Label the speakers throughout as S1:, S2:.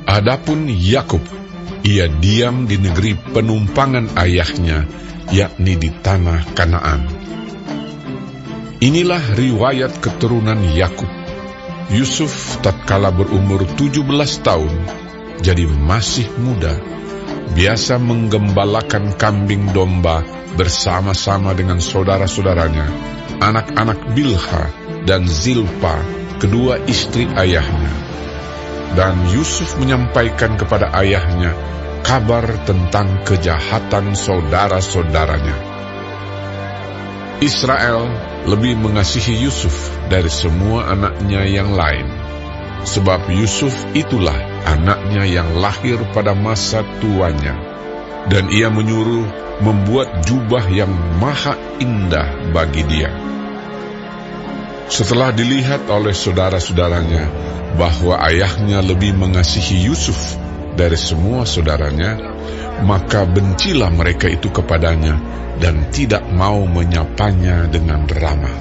S1: Adapun Yakub, ia diam di negeri penumpangan ayahnya, yakni di tanah Kanaan. Inilah riwayat keturunan Yakub. Yusuf tatkala berumur 17 tahun, jadi masih muda, biasa menggembalakan kambing domba bersama-sama dengan saudara-saudaranya, anak-anak Bilha dan Zilpa, kedua istri ayahnya. Dan Yusuf menyampaikan kepada ayahnya kabar tentang kejahatan saudara-saudaranya. Israel lebih mengasihi Yusuf dari semua anaknya yang lain, sebab Yusuf itulah anaknya yang lahir pada masa tuanya, dan ia menyuruh membuat jubah yang maha indah bagi dia. Setelah dilihat oleh saudara-saudaranya bahwa ayahnya lebih mengasihi Yusuf dari semua saudaranya, maka bencilah mereka itu kepadanya dan tidak mau menyapanya dengan ramah.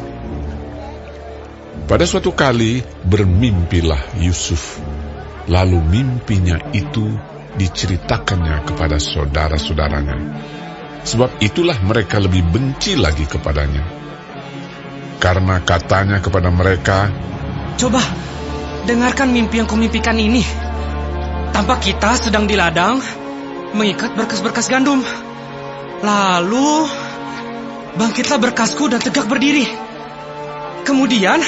S1: Pada suatu kali bermimpilah Yusuf, lalu mimpinya itu diceritakannya kepada saudara-saudaranya, sebab itulah mereka lebih benci lagi kepadanya. Karena katanya kepada mereka,
S2: "Coba, dengarkan mimpi yang kumimpikan ini. Tampak kita sedang di ladang mengikat berkas-berkas gandum. Lalu bangkitlah berkasku dan tegak berdiri. Kemudian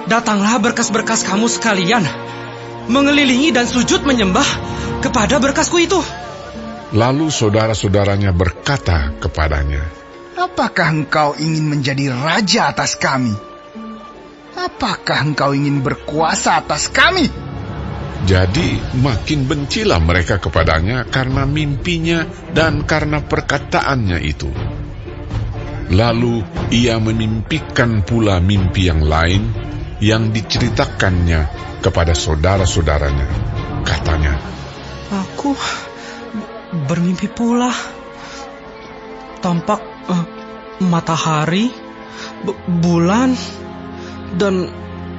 S2: datanglah berkas-berkas kamu sekalian, mengelilingi dan sujud menyembah kepada berkasku itu."
S1: Lalu saudara-saudaranya berkata kepadanya,
S3: "Apakah engkau ingin menjadi raja atas kami? Apakah engkau ingin berkuasa atas kami?"
S1: Jadi makin bencilah mereka kepadanya karena mimpinya dan karena perkataannya itu. Lalu ia memimpikan pula mimpi yang lain yang diceritakannya kepada saudara-saudaranya. Katanya,
S2: "Aku bermimpi pula. Tampak matahari, bulan, dan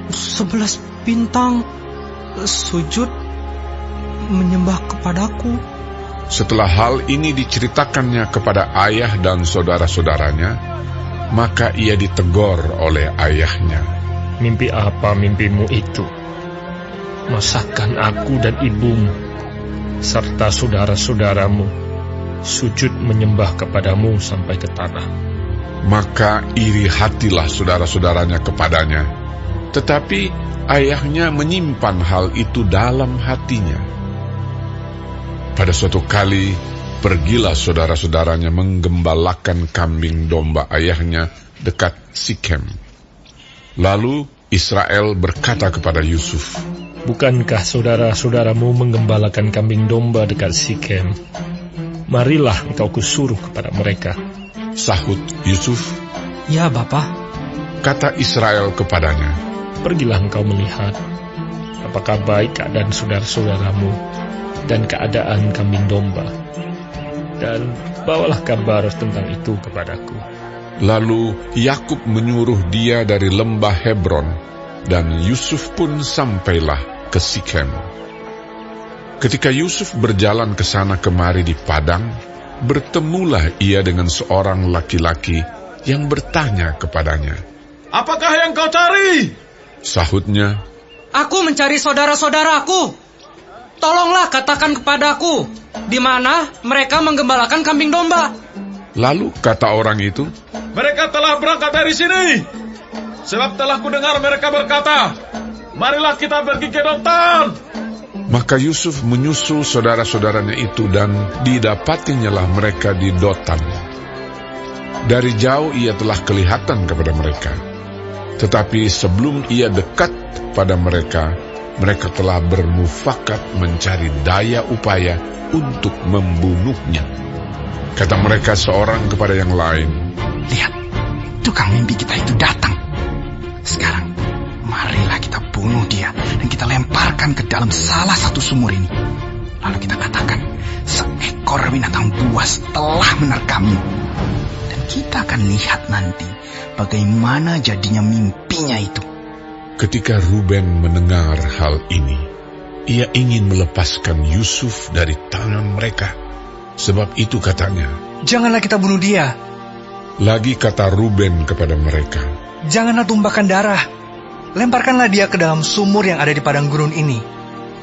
S2: 11 bintang sujud menyembah kepadaku."
S1: Setelah hal ini diceritakannya kepada ayah dan saudara-saudaranya, maka ia ditegur oleh ayahnya.
S4: "Mimpi apa mimpimu itu? Masakan aku dan ibumu serta saudara-saudaramu sujud menyembah kepadamu sampai ke tanah?"
S1: Maka iri hatilah saudara-saudaranya kepadanya, tetapi ayahnya menyimpan hal itu dalam hatinya. Pada suatu kali, pergilah saudara-saudaranya menggembalakan kambing domba ayahnya dekat Sikem. Lalu Israel berkata kepada Yusuf,
S4: "Bukankah saudara-saudaramu menggembalakan kambing domba dekat Sikem? Marilah engkau kusuruh kepada mereka."
S1: Sahut Yusuf,
S2: "Ya, Bapa."
S1: Kata Israel kepadanya,
S4: "Pergilah engkau melihat apakah baik keadaan saudara-saudaramu dan keadaan kambing domba, dan bawalah kabar tentang itu kepadaku."
S1: Lalu Yakub menyuruh dia dari lembah Hebron, dan Yusuf pun sampailah ke Sikem. Ketika Yusuf berjalan ke sana kemari di padang, bertemulah ia dengan seorang laki-laki yang bertanya kepadanya.
S5: "Apakah yang kau cari?"
S1: Sahutnya,
S2: "Aku mencari saudara-saudaraku. Tolonglah katakan kepadaku, di mana mereka menggembalakan kambing domba."
S1: Lalu kata orang itu,
S5: "Mereka telah berangkat dari sini. Sebab telah kudengar mereka berkata, 'Marilah kita pergi ke Dotan.'"
S1: Maka Yusuf menyusul saudara-saudaranya itu dan didapatinyalah mereka di Dotan. Dari jauh ia telah kelihatan kepada mereka. Tetapi sebelum ia dekat pada mereka, mereka telah bermufakat mencari daya upaya untuk membunuhnya. Kata mereka seorang kepada yang lain,
S3: "Lihat, tukang mimpi kita itu datang. Sekarang, marilah kita bunuh dia dan kita lemparkan ke dalam salah satu sumur ini. Lalu kita katakan, seekor binatang buas telah menerkamnya. Dan kita akan lihat nanti bagaimana jadinya mimpinya itu."
S1: Ketika Ruben mendengar hal ini, ia ingin melepaskan Yusuf dari tangan mereka. Sebab itu katanya,
S3: "Janganlah kita bunuh dia.
S1: lagi kata Ruben kepada mereka,
S3: Janganlah tumpahkan darah. Lemparkanlah dia ke dalam sumur yang ada di padang gurun ini.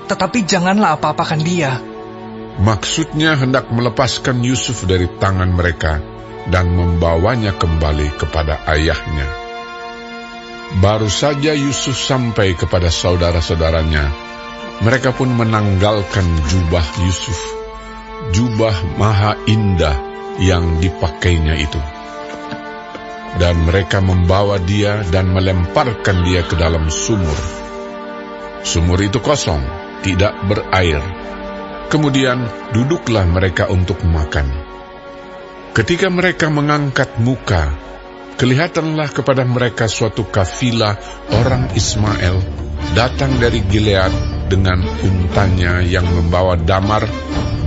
S3: Tetapi janganlah apa-apakan dia."
S1: maksudnya hendak melepaskan Yusuf dari tangan mereka dan membawanya kembali kepada ayahnya. Baru saja Yusuf sampai kepada saudara-saudaranya, mereka pun menanggalkan jubah Yusuf, jubah maha indah yang dipakainya itu. Dan mereka membawa dia dan melemparkan dia ke dalam sumur. Sumur itu kosong, tidak berair. Kemudian duduklah mereka untuk makan. Ketika mereka mengangkat muka, kelihatanlah kepada mereka suatu kafilah orang Ismail datang dari Gilead dengan untanya yang membawa damar,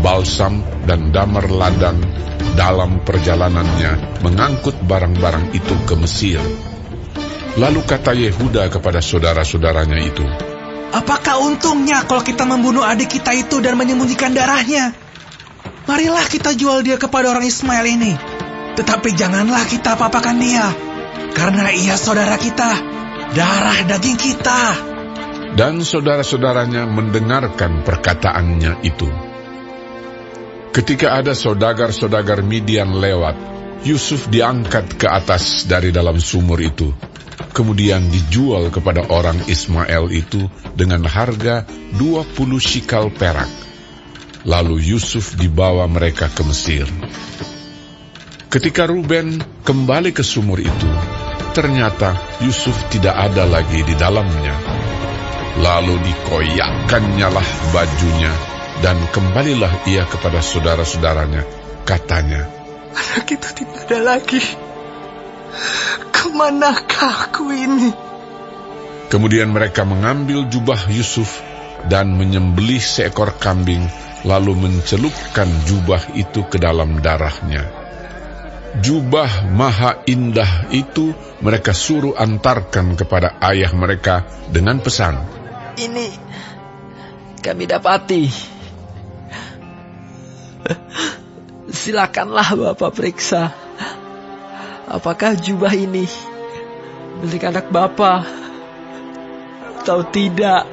S1: balsam, dan damar ladang dalam perjalanannya mengangkut barang-barang itu ke Mesir. Lalu kata Yehuda kepada saudara-saudaranya itu,
S3: "Apakah untungnya kalau kita membunuh adik kita itu dan menyembunyikan darahnya? Marilah kita jual dia kepada orang Ismail ini. Tetapi janganlah kita apa-apakan dia, karena ia saudara kita, darah daging kita."
S1: Dan saudara-saudaranya mendengarkan perkataannya itu. Ketika ada saudagar-saudagar Midian lewat, Yusuf diangkat ke atas dari dalam sumur itu, kemudian dijual kepada orang Ismail itu dengan harga 20 shikal perak. Lalu Yusuf dibawa mereka ke Mesir. Ketika Ruben kembali ke sumur itu, ternyata Yusuf tidak ada lagi di dalamnya. Lalu dikoyakkannya lah bajunya, dan kembalilah ia kepada saudara-saudaranya. Katanya,
S3: "Anak itu tidak ada lagi. Kemanakah aku ini?"
S1: Kemudian mereka mengambil jubah Yusuf dan menyembelih seekor kambing, lalu mencelupkan jubah itu ke dalam darahnya. Jubah maha indah itu mereka suruh antarkan kepada ayah mereka dengan pesan,
S6: "Ini kami dapati. Silakanlah Bapak periksa. Apakah jubah ini milik anak Bapak atau tidak?"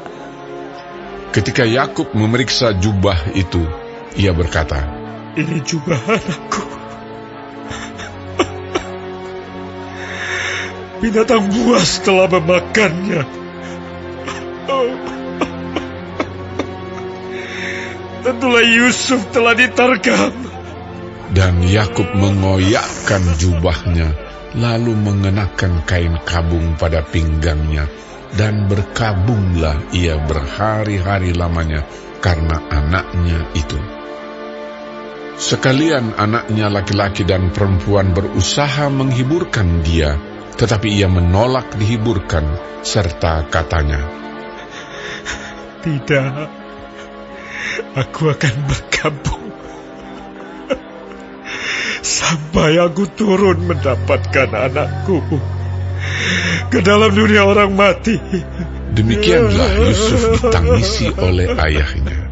S1: Ketika Yakub memeriksa jubah itu, ia berkata,
S4: Ini jubah anakku. Binatang buas telah memakannya. Tentulah Yusuf telah diterkam.
S1: Dan Yakub mengoyakkan jubahnya, lalu mengenakan kain kabung pada pinggangnya, dan berkabunglah ia berhari-hari lamanya karena anaknya itu. Sekalian anaknya laki-laki dan perempuan berusaha menghiburkan dia, tetapi ia menolak dihiburkan, serta katanya,
S4: Tidak, aku akan berkabung sampai aku turun mendapatkan anakku ke dalam dunia orang mati.
S1: Demikianlah Yusuf ditangisi oleh ayahnya.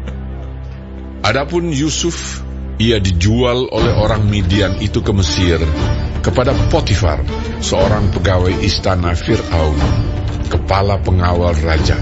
S1: Adapun Yusuf, ia dijual oleh orang Midian itu ke Mesir, kepada Potifar, seorang pegawai istana Fir'aun, kepala pengawal raja.